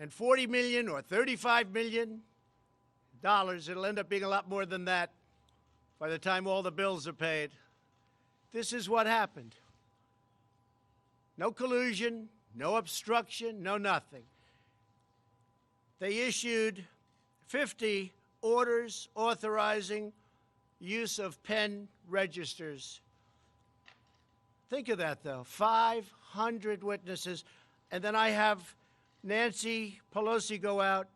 and $40 million or $35 million, it'll end up being a lot more than that by the time all the bills are paid. This is what happened. No collusion, no obstruction, no nothing. They issued 50 orders authorizing use of pen registers. Think of that, though. 500 witnesses. And then I have Nancy Pelosi go out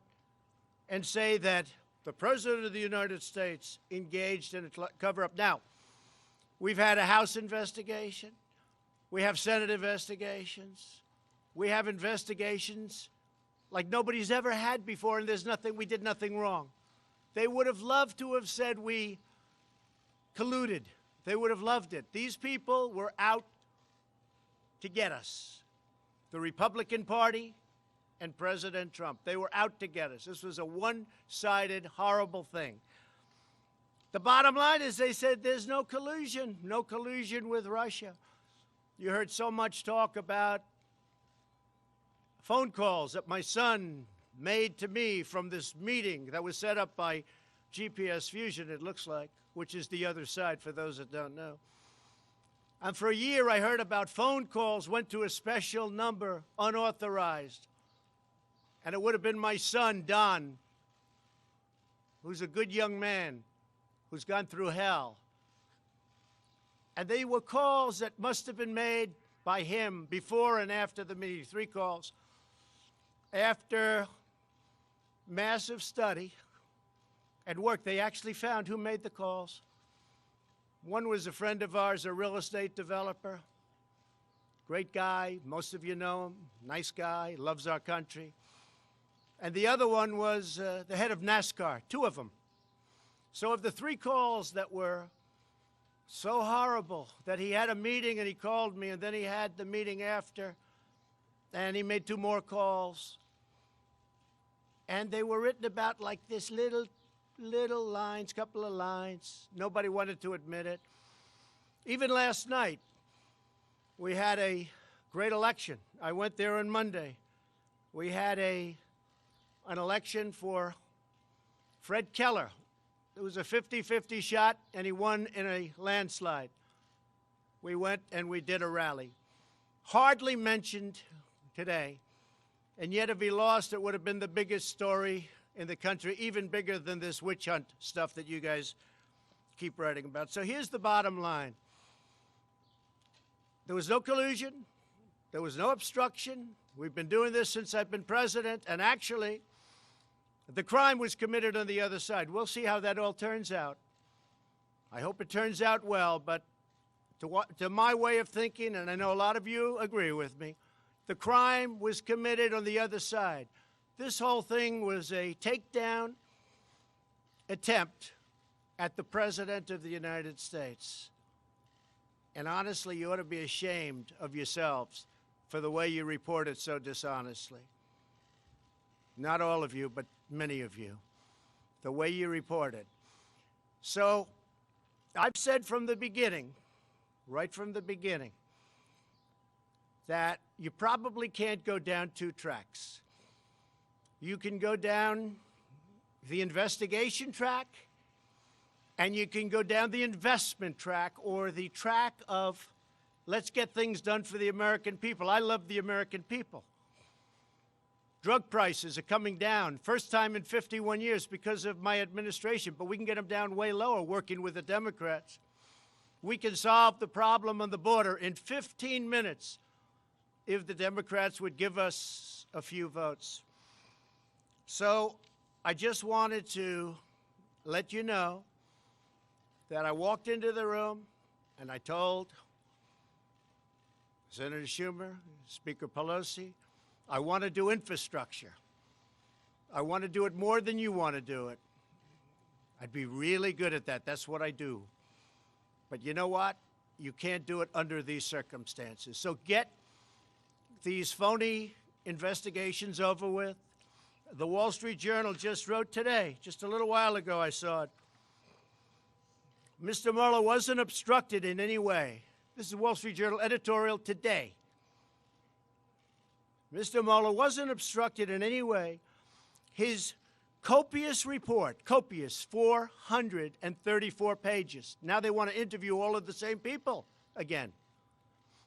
and say that the President of the United States engaged in a cover-up. Now, we've had a House investigation. We have Senate investigations. We have investigations like nobody's ever had before, and there's nothing, we did nothing wrong. They would have loved to have said we colluded. They would have loved it. These people were out to get us. The Republican Party and President Trump. They were out to get us. This was a one-sided, horrible thing. The bottom line is they said there's no collusion with Russia. You heard so much talk about phone calls that my son made to me from this meeting that was set up by GPS Fusion, it looks like, which is the other side for those that don't know. And for a year, I heard about phone calls went to a special number, unauthorized. And it would have been my son, Don, who's a good young man, who's gone through hell. And they were calls that must have been made by him before and after the meeting, 3 calls. After massive study and work, they actually found who made the calls. One was a friend of ours, a real estate developer. Great guy, most of you know him, nice guy, loves our country. And the other one was the head of NASCAR, 2 of them. So of the 3 calls that were so horrible that he had a meeting and he called me, and then he had the meeting after, and he made 2 more calls. And they were written about like this little lines, couple of lines. Nobody wanted to admit it. Even last night, we had a great election. I went there on Monday. We had an election for Fred Keller. It was a 50-50 shot, and he won in a landslide. We went and we did a rally. Hardly mentioned today, and yet if he lost, it would have been the biggest story in the country, even bigger than this witch hunt stuff that you guys keep writing about. So here's the bottom line. There was no collusion. There was no obstruction. We've been doing this since I've been president, and actually, the crime was committed on the other side. We'll see how that all turns out. I hope it turns out well, but to my way of thinking, and I know a lot of you agree with me, the crime was committed on the other side. This whole thing was a takedown attempt at the President of the United States. And honestly, you ought to be ashamed of yourselves for the way you reported so dishonestly. Not all of you, but many of you. The way you reported. So I've said from the beginning, right from the beginning, that you probably can't go down 2 tracks. You can go down the investigation track, and you can go down the investment track, or the track of let's get things done for the American people. I love the American people. Drug prices are coming down, first time in 51 years because of my administration, but we can get them down way lower working with the Democrats. We can solve the problem on the border in 15 minutes if the Democrats would give us a few votes. So I just wanted to let you know that I walked into the room and I told Senator Schumer, Speaker Pelosi, I want to do infrastructure. I want to do it more than you want to do it. I'd be really good at that. That's what I do. But you know what? You can't do it under these circumstances. So get these phony investigations over with. The Wall Street Journal just wrote today, just a little while ago I saw it. Mr. Mueller wasn't obstructed in any way. This is Wall Street Journal editorial today. Mr. Mueller wasn't obstructed in any way. His copious report, copious, 434 pages. Now they want to interview all of the same people again.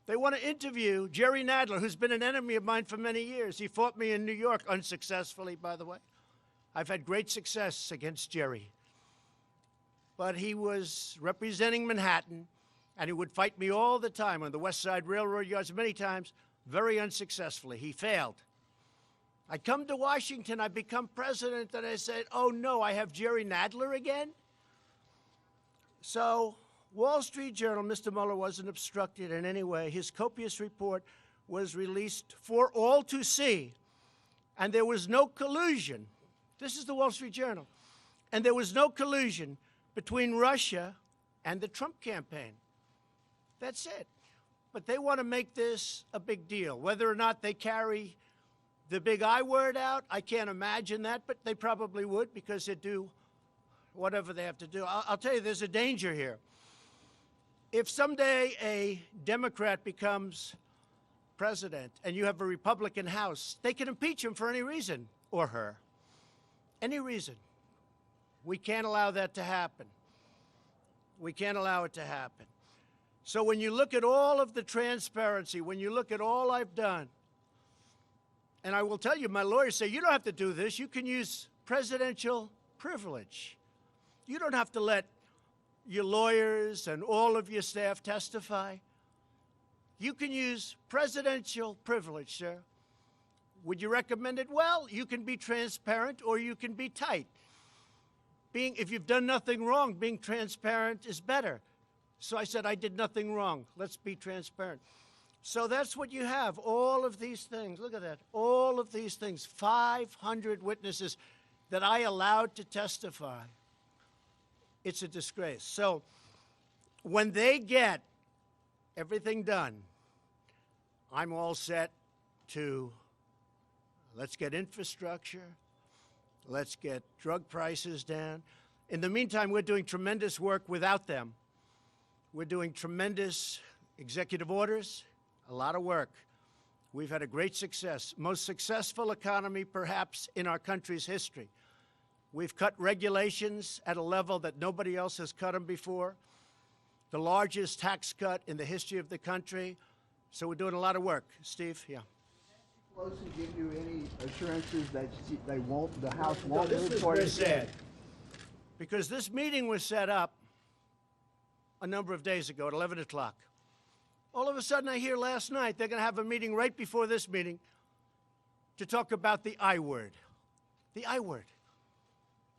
They want to interview Jerry Nadler, who's been an enemy of mine for many years. He fought me in New York, unsuccessfully, by the way. I've had great success against Jerry. But he was representing Manhattan, and he would fight me all the time on the West Side Railroad yards, many times, very unsuccessfully. He failed. I come to Washington, I become president, and I said, oh no, I have Jerry Nadler again? So, Wall Street Journal, Mr. Mueller wasn't obstructed in any way. His copious report was released for all to see, and there was no collusion. This is the Wall Street Journal. And there was no collusion between Russia and the Trump campaign. That's it. But they want to make this a big deal. Whether or not they carry the big I word out, I can't imagine that, but they probably would because they do whatever they have to do. I'll tell you, there's a danger here. If someday a Democrat becomes president and you have a Republican House, they can impeach him for any reason, or her. Any reason. We can't allow that to happen. We can't allow it to happen. So when you look at all of the transparency, when you look at all I've done, and I will tell you, my lawyers say, you don't have to do this. You can use presidential privilege. You don't have to let your lawyers and all of your staff testify. You can use presidential privilege, sir. Would you recommend it? Well, you can be transparent or you can be tight. If you've done nothing wrong, being transparent is better. So I said, I did nothing wrong. Let's be transparent. So that's what you have, all of these things. Look at that, all of these things, 500 witnesses that I allowed to testify. It's a disgrace. So when they get everything done, I'm all set to, let's get infrastructure, let's get drug prices down. In the meantime, we're doing tremendous work without them. We're doing tremendous executive orders, a lot of work. We've had a great success, most successful economy perhaps in our country's history. We've cut regulations at a level that nobody else has cut them before. The largest tax cut in the history of the country. So we're doing a lot of work. Steve, yeah. Pelosi give you any assurances that they won't, the House No, won't this move is toward very it? sad. Because this meeting was set up a number of days ago at 11 o'clock. All of a sudden, I hear last night they're going to have a meeting right before this meeting to talk about the I word. The I word.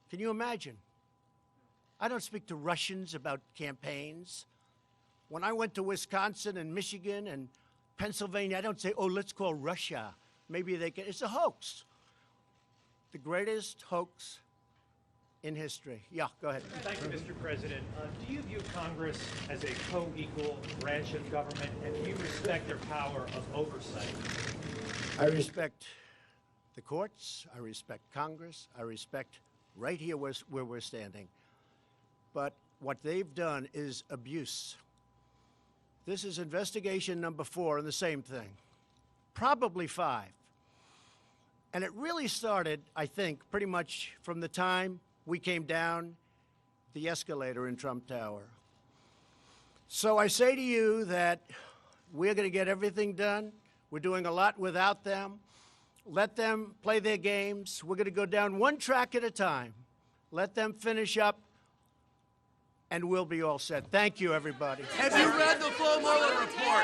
Can you imagine? I don't speak to Russians about campaigns. When I went to Wisconsin and Michigan and Pennsylvania, I don't say, oh, let's call Russia. Maybe they can. It's a hoax. The greatest hoax in history. Yeah, go ahead. Thank you, Mr. President. Do you view Congress as a co-equal branch of government, and do you respect their power of oversight? I respect the courts. I respect Congress. I respect right here where we're standing. But what they've done is abuse. This is investigation number 4 and the same thing. Probably 5. And it really started, I think, pretty much from the time we came down the escalator in Trump Tower. So I say to you that we're going to get everything done. We're doing a lot without them. Let them play their games. We're going to go down one track at a time. Let them finish up, and we'll be all set. Thank you, everybody. Have you read the full Mueller report?